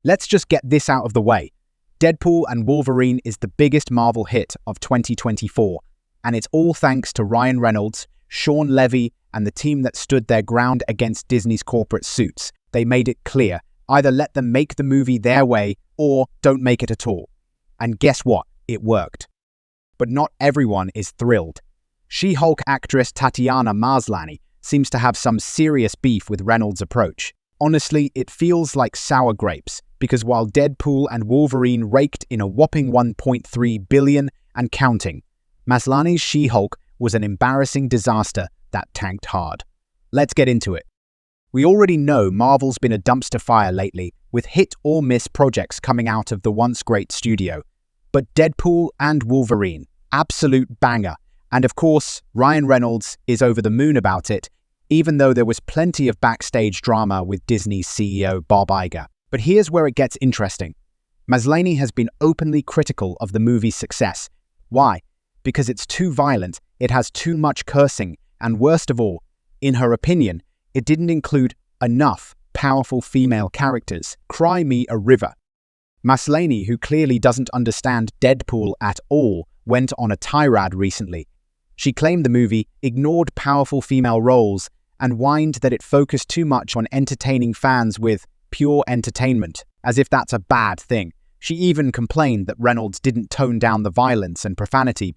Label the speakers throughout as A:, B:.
A: Let's just get this out of the way. Deadpool and Wolverine is the biggest Marvel hit of 2024, and it's all thanks to Ryan Reynolds, Sean Levy, and the team that stood their ground against Disney's corporate suits. They made it clear, either let them make the movie their way or don't make it at all. And guess what? It worked. But not everyone is thrilled. She-Hulk actress Tatiana Maslany seems to have some serious beef with Reynolds' approach. Honestly, it feels like sour grapes, because while Deadpool and Wolverine raked in a whopping $1.3 billion and counting, Maslany's She-Hulk was an embarrassing disaster that tanked hard. Let's get into it. We already know Marvel's been a dumpster fire lately, with hit-or-miss projects coming out of the once-great studio. But Deadpool and Wolverine, absolute banger. And of course, Ryan Reynolds is over the moon about it, even though there was plenty of backstage drama with Disney's CEO Bob Iger. But here's where it gets interesting. Maslany has been openly critical of the movie's success. Why? Because it's too violent, it has too much cursing, and worst of all, in her opinion, it didn't include enough powerful female characters. Cry me a river. Maslany, who clearly doesn't understand Deadpool at all, went on a tirade recently. She claimed the movie ignored powerful female roles and whined that it focused too much on entertaining fans with pure entertainment, as if that's a bad thing. She even complained that Reynolds didn't tone down the violence and profanity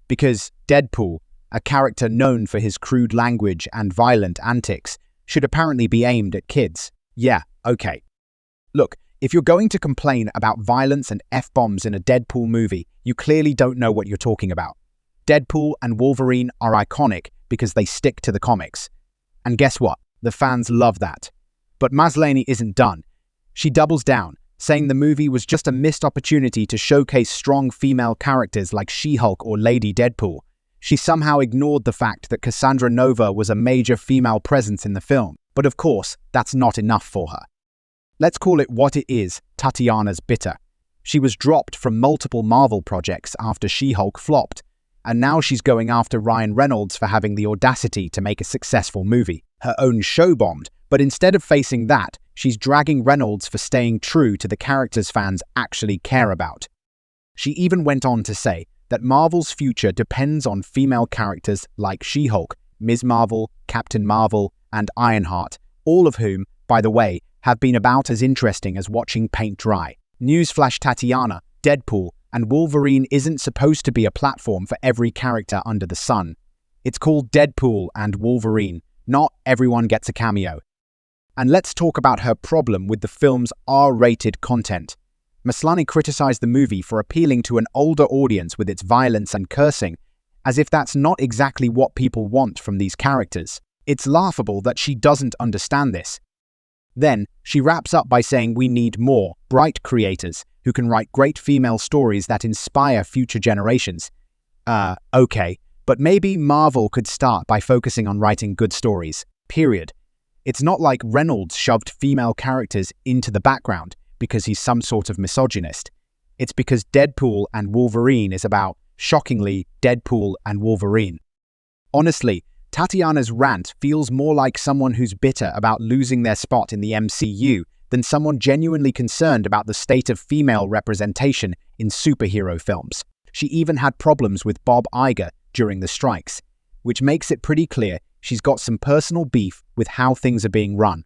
A: because Deadpool, a character known for his crude language and violent antics, should apparently be aimed at kids. Yeah, okay. Look, if you're going to complain about violence and F-bombs in a Deadpool movie, you clearly don't know what you're talking about. Deadpool and Wolverine are iconic because they stick to the comics. And guess what? The fans love that. But Maslany isn't done. She doubles down, saying the movie was just a missed opportunity to showcase strong female characters like She-Hulk or Lady Deadpool. She somehow ignored the fact that Cassandra Nova was a major female presence in the film. But of course, that's not enough for her. Let's call it what it is, Tatiana's bitter. She was dropped from multiple Marvel projects after She-Hulk flopped, and now she's going after Ryan Reynolds for having the audacity to make a successful movie. Her own show bombed, but instead of facing that, she's dragging Reynolds for staying true to the characters fans actually care about. She even went on to say that Marvel's future depends on female characters like She-Hulk, Ms. Marvel, Captain Marvel, and Ironheart, all of whom, by the way, have been about as interesting as watching paint dry. Newsflash, Tatiana, Deadpool, and Wolverine isn't supposed to be a platform for every character under the sun. It's called Deadpool and Wolverine. Not everyone gets a cameo. And let's talk about her problem with the film's R-rated content. Maslany criticized the movie for appealing to an older audience with its violence and cursing, as if that's not exactly what people want from these characters. It's laughable that she doesn't understand this. Then, she wraps up by saying we need more bright creators who can write great female stories that inspire future generations. Okay, but maybe Marvel could start by focusing on writing good stories, period. It's not like Reynolds shoved female characters into the background because he's some sort of misogynist. It's because Deadpool and Wolverine is about, shockingly, Deadpool and Wolverine. Honestly, Tatiana's rant feels more like someone who's bitter about losing their spot in the MCU than someone genuinely concerned about the state of female representation in superhero films. She even had problems with Bob Iger during the strikes, which makes it pretty clear she's got some personal beef with how things are being run.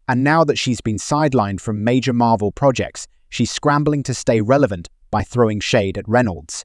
A: And now that she's been sidelined from major Marvel projects, she's scrambling to stay relevant by throwing shade at Reynolds.